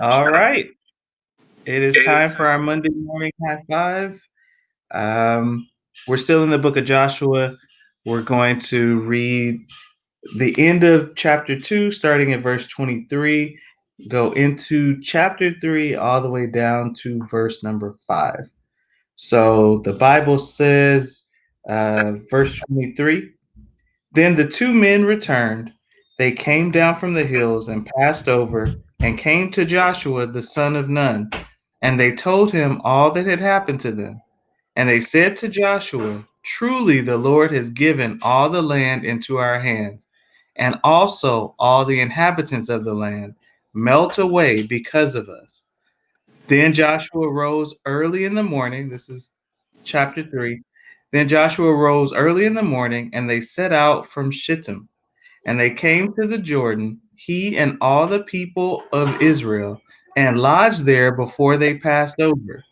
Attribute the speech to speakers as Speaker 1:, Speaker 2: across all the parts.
Speaker 1: All right. It is time for our Monday morning high five. Um, we're still in the book of Joshua. We're going to read the end of chapter 2, starting at verse 23, go into chapter 3, all the way down to verse number 5. So the Bible says, verse 23. Then the two men returned. They came down from the hills and passed over and came to Joshua the son of Nun. And they told him all that had happened to them. And they said to Joshua, truly the Lord has given all the land into our hands, and also all the inhabitants of the land melt away because of us. Then Joshua rose early in the morning. This is chapter 3. Then Joshua rose early in the morning, and they set out from Shittim. And they came to the Jordan, he and all the people of Israel, and lodged there before they passed over.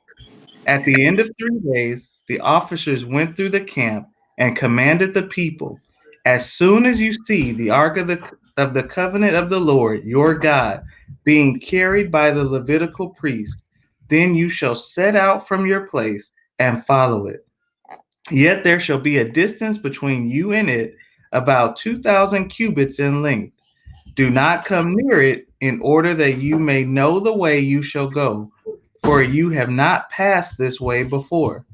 Speaker 1: At the end of 3 days, the officers went through the camp and commanded the people, as soon as you see the ark of the covenant of the Lord your God being carried by the Levitical priests, then you shall set out from your place and follow it. Yet there shall be a distance between you and it, about 2,000 cubits in length. Do not come near it, in order that you may know the way you shall go, for you have not passed this way before.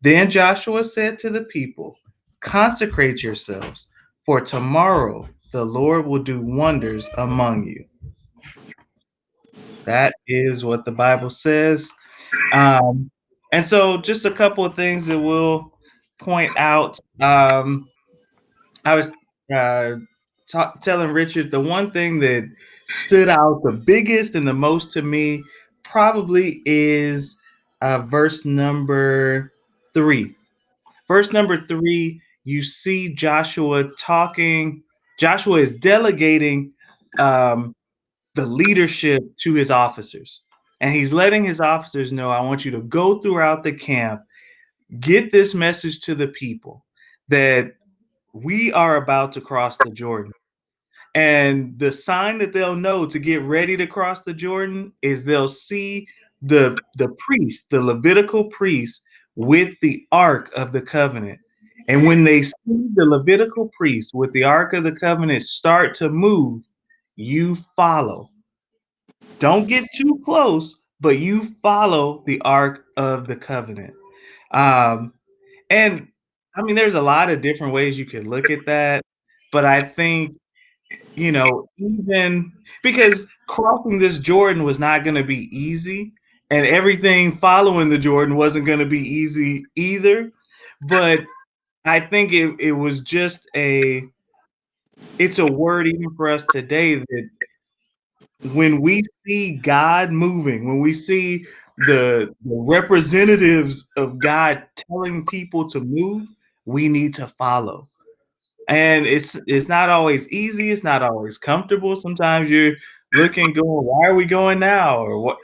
Speaker 1: Then Joshua said to the people, consecrate yourselves, for tomorrow the Lord will do wonders among you. That is what the Bible says. And so, just a couple of things that we'll point out. I was uh, telling Richard the one thing that stood out the biggest and the most to me probably is verse number 3. Verse number 3, you see Joshua talking. Joshua is delegating um, the leadership to his officers. And he's letting his officers know, I want you to go throughout the camp, get this message to the people that we are about to cross the Jordan. And the sign that they'll know to get ready to cross the Jordan is they'll see the priest, the Levitical priest, with the Ark of the Covenant. And when they see the Levitical priest with the Ark of the Covenant start to move, you follow. Don't get too close, but you follow the Ark of the Covenant. Um, and I mean, there's a lot of different ways you could look at that, but I think even because crossing this Jordan was not going to be easy, and everything following the Jordan wasn't going to be easy either. But I think it was just it's a word even for us today that when we see God moving, when we see the representatives of God telling people to move, we need to follow. And it's not always easy, it's not always comfortable. Sometimes you're looking, going, "Why are we going now?" Or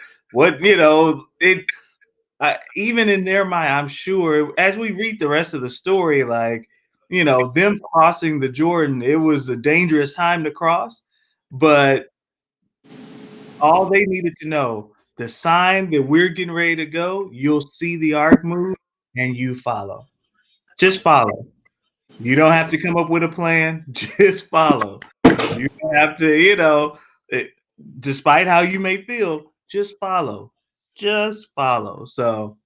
Speaker 1: it even in their mind, I'm sure as we read the rest of the story, like, them crossing the Jordan, it was a dangerous time to cross, but all they needed to know, the sign that we're getting ready to go, you'll see the ark move and you follow. Just follow. You don't have to come up with a plan, just follow. You don't have to, eh, despite how you may feel, just follow. Just follow. So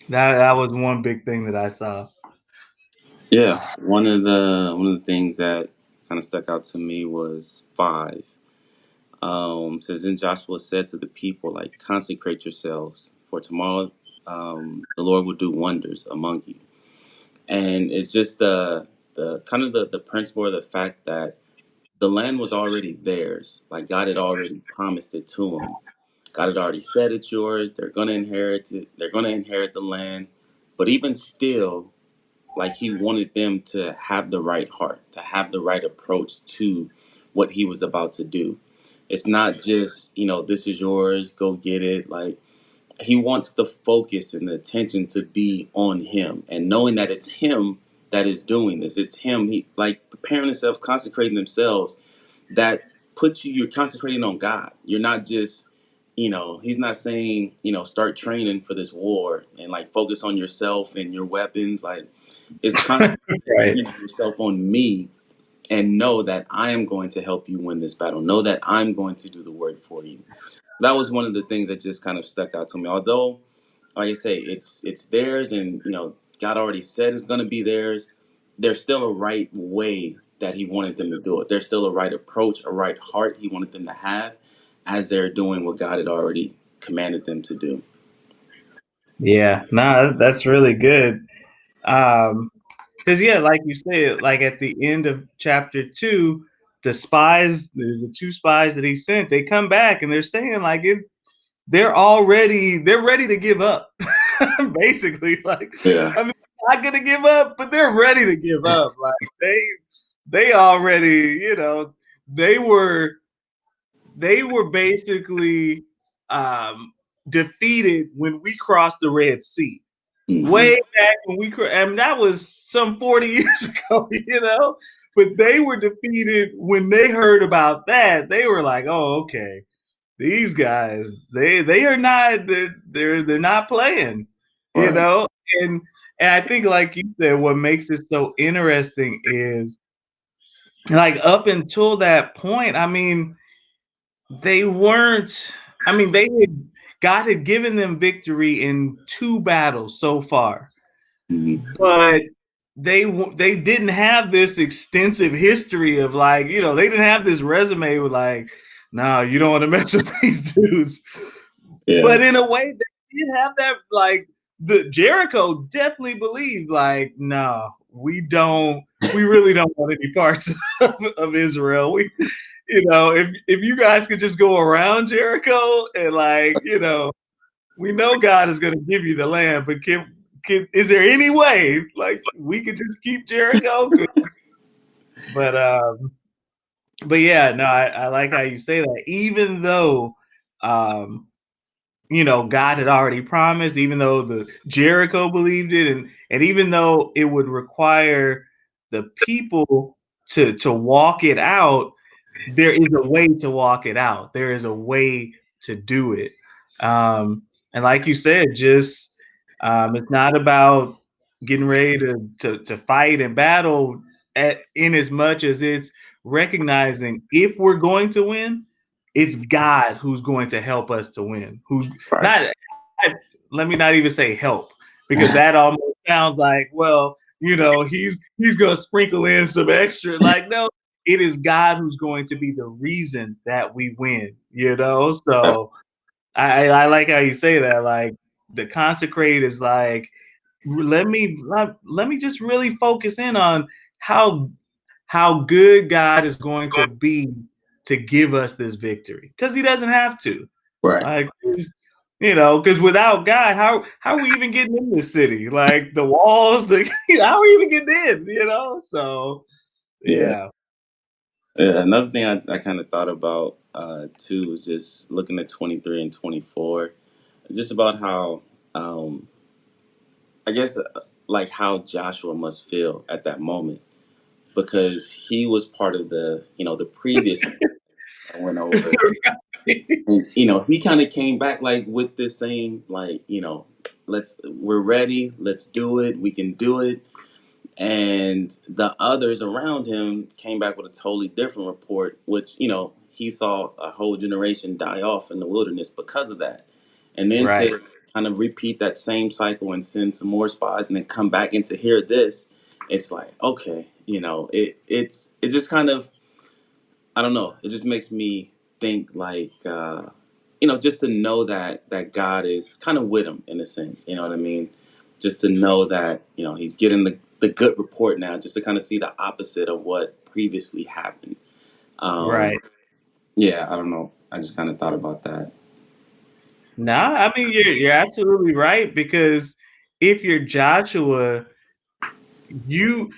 Speaker 1: that was one big thing that I saw.
Speaker 2: Yeah, one of the things that kind of stuck out to me was 5. Says then Joshua said to the people, like, consecrate yourselves, for tomorrow the Lord will do wonders among you. And it's just the kind of the principle of the fact that the land was already theirs. Like, God had already promised it to them. God had already said it's yours. They're gonna inherit it. They're gonna inherit the land. But even still, like, he wanted them to have the right heart, to have the right approach to what he was about to do. It's not just, this is yours, go get it. Like, he wants the focus and the attention to be on him, and knowing that it's him that is doing this. It's him. He, like, preparing themselves, consecrating themselves. That puts you're consecrating on God. You're not just he's not saying, start training for this war and like focus on yourself and your weapons. Like, it's concentrate,
Speaker 1: Right.
Speaker 2: yourself on me and know that I am going to help you win this battle. Know that I'm going to do the work for you. That was one of the things that just kind of stuck out to me. Although, like I say, it's theirs, and God already said it's going to be theirs. There's still a right way that He wanted them to do it. There's still a right approach, a right heart He wanted them to have, as they're doing what God had already commanded them to do.
Speaker 1: Yeah, no, that's really good. Because yeah, like you said, like at the end of chapter 2, the spies, the two spies that he sent, they come back and they're saying like they're ready to give up. Basically, like,
Speaker 2: Yeah.
Speaker 1: I mean, not gonna give up, but they're ready to give up. Like they already, they were they were basically defeated when we crossed the Red Sea.
Speaker 2: Hmm.
Speaker 1: Way back when that was some 40 years ago, But they were defeated when they heard about that. They were like, "Oh, okay, these guys, they are not they're not playing," you
Speaker 2: Right.
Speaker 1: know. And and I think, like you said, what makes it so interesting is like up until that point. I mean, they weren't. I mean, God had given them victory in 2 battles so far,
Speaker 2: Hmm.
Speaker 1: but they didn't have this extensive history of like, they didn't have this resume with like, no, you don't want to mess with these dudes.
Speaker 2: Yeah.
Speaker 1: But in a way, they did have that, like, the Jericho definitely believed like, no, we really don't want any parts of Israel. If you guys could just go around Jericho and like, we know God is going to give you the land, but is there any way like we could just keep Jericho? But but yeah, no, I like how you say that. Even though, um, God had already promised, even though the Jericho believed it, and even though it would require the people to walk it out, there is a way to walk it out. There is a way to do it. And like you said, just it's not about getting ready to fight and battle in as much as it's recognizing if we're going to win, it's God who's going to help us to win. Who's
Speaker 2: Right.
Speaker 1: not, let me not even say help, because that almost sounds like, well, he's gonna sprinkle in some extra. Like, no, it is God who's going to be the reason that we win.
Speaker 2: That's
Speaker 1: So I like how you say that. Like, the consecrate is like, let me just really focus in on how good God is going to be to give us this victory, because He doesn't have to.
Speaker 2: right.
Speaker 1: Like, because without God, how are we even getting in this city? Like the walls, how are we even getting in? So
Speaker 2: Yeah.
Speaker 1: yeah,
Speaker 2: Yeah, another thing I kind of thought about too was just looking at 23 and 24, just about how I guess like how Joshua must feel at that moment, because he was part of the previous that went over, and he kind of came back like with this same like we're ready, let's do it, we can do it. And the others around him came back with a totally different report, which he saw a whole generation die off in the wilderness because of that. And then
Speaker 1: right.
Speaker 2: to kind of repeat that same cycle and send some more spies and then come back and to hear this, it's like, okay, it just kind of, I don't know, it just makes me think like just to know that God is kind of with him in a sense, you know what I mean? Just to know that he's getting the good report now, just to kind of see the opposite of what previously happened.
Speaker 1: Right.
Speaker 2: Yeah, I don't know, I just kind of thought about that.
Speaker 1: Nah, I mean, you're absolutely right, because if you're Joshua, you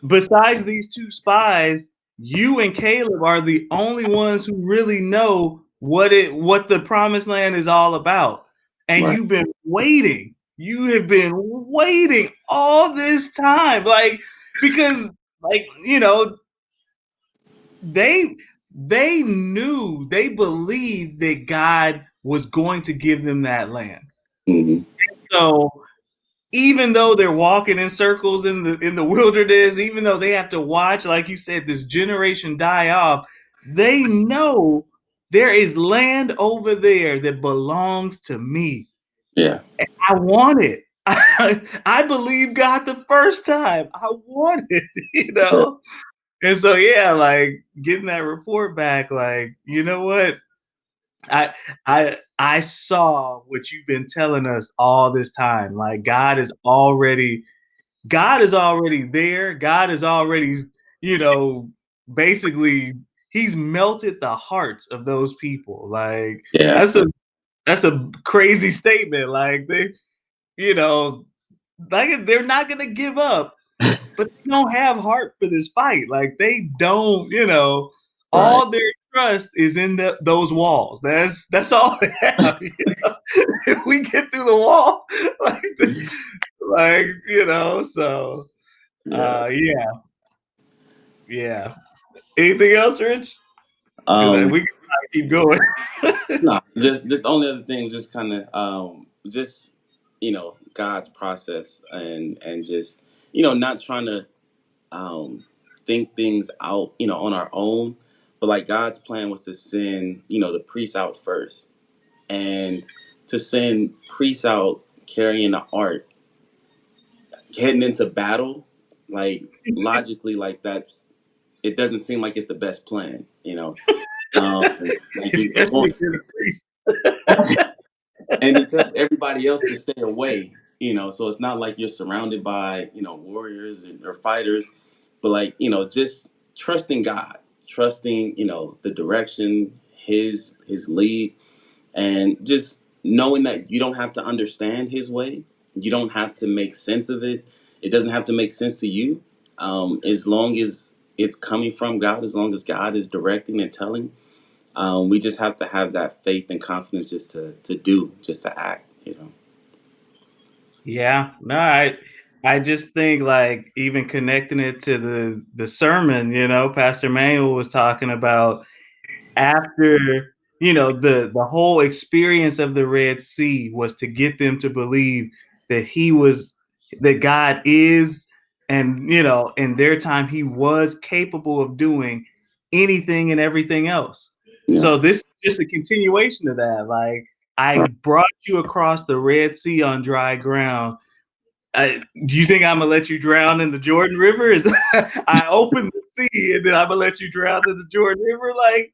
Speaker 1: besides these two spies, you and Caleb are the only ones who really know what the promised land is all about. And
Speaker 2: Right.
Speaker 1: you've been waiting. You have been waiting all this time. Like, because like, they they believed that God was going to give them that land.
Speaker 2: Hmm.
Speaker 1: So even though they're walking in circles in the wilderness, even though they have to watch, like you said, this generation die off, they know there is land over there that belongs to me.
Speaker 2: Yeah.
Speaker 1: I want it. I believe God the first time. I want it, you
Speaker 2: Yeah.
Speaker 1: know? And so yeah, like getting that report back, like, you know what? I I saw what you've been telling us all this time. Like God is already there. God is already, you know, basically he's melted the hearts of those people. Like
Speaker 2: Yeah.
Speaker 1: that's a
Speaker 2: Absolutely.
Speaker 1: that's a crazy statement. Like they, you know, like they're not gonna give up, but they don't have heart for this fight. Like they don't, you know,
Speaker 2: Right.
Speaker 1: all their trust is in those walls. That's all they have. You know? If we get through the wall, like, like you know, so
Speaker 2: Yeah.
Speaker 1: yeah, yeah. Anything else, Rich? Because
Speaker 2: Um.
Speaker 1: we can keep going.
Speaker 2: No, just the only other thing, just kind of just God's process, and just not trying to um think things out on our own, but like God's plan was to send the priests out first, and to send priests out carrying the ark, heading into battle, like logically, like that, it doesn't seem like it's the best plan. Like you're
Speaker 1: Especially
Speaker 2: going.
Speaker 1: if you're the priest.
Speaker 2: And he tells everybody else to stay away. So it's not like you're surrounded by warriors or fighters, but like just trusting God, trusting the direction, his lead, and just knowing that you don't have to understand his way, you don't have to make sense of it, it doesn't have to make sense to you, as long as it's coming from God, as long as God is directing and telling. We just have to have that faith and confidence just to do, just to act.
Speaker 1: Yeah, no, I just think like even connecting it to the sermon, you know, Pastor Manuel was talking about after, you know, the whole experience of the Red Sea was to get them to believe that that God is, and you know, in their time he was capable of doing anything and everything else.
Speaker 2: Yeah.
Speaker 1: So this is just a continuation of that. Like I
Speaker 2: Right.
Speaker 1: brought you across the Red Sea on dry ground. Do you think I'm gonna let you drown in the Jordan River? Is I opened the sea and then I'm gonna let you drown in the Jordan River? Like,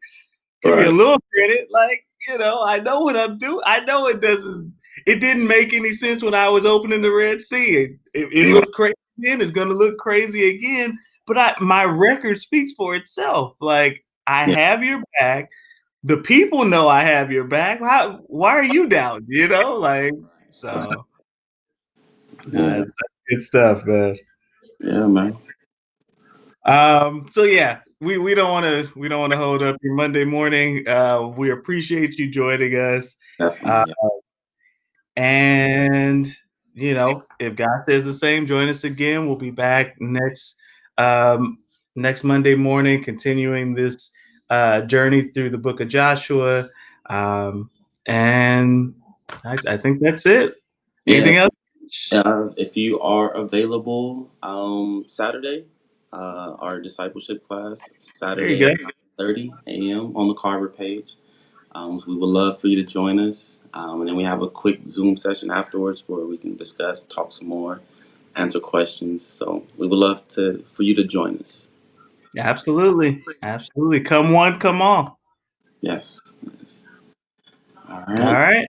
Speaker 1: give me a
Speaker 2: Right.
Speaker 1: little credit. Like, you know, I know what I'm doing. I know it didn't make any sense when I was opening the Red Sea. It
Speaker 2: Right.
Speaker 1: looked crazy then, it's gonna look crazy again. But my record speaks for itself. Like, I
Speaker 2: Yeah.
Speaker 1: have your back. The people know I have your back. Why are you down? You know, like
Speaker 2: Right.
Speaker 1: so nah,
Speaker 2: Yeah.
Speaker 1: that's good stuff, man.
Speaker 2: Yeah, man.
Speaker 1: So yeah, we don't want to hold up your Monday morning. We appreciate you joining us. Uh,
Speaker 2: Definitely. Yeah.
Speaker 1: and you know, if God says the same, join us again. We'll be back um, next Monday morning, continuing this journey through the book of Joshua. Um, and I think that's it.
Speaker 2: Yeah.
Speaker 1: Anything else?
Speaker 2: If you are available, Saturday, our discipleship class,
Speaker 1: There you
Speaker 2: Saturday
Speaker 1: go.
Speaker 2: at 9:30 a.m. on the Carver page. So we would love for you to join us. And then we have a quick Zoom session afterwards where we can discuss, talk some more, answer questions. So we would love for you to join us.
Speaker 1: Absolutely, absolutely. Come one, come all.
Speaker 2: Yes. Yes. All
Speaker 1: All
Speaker 2: right.
Speaker 1: right.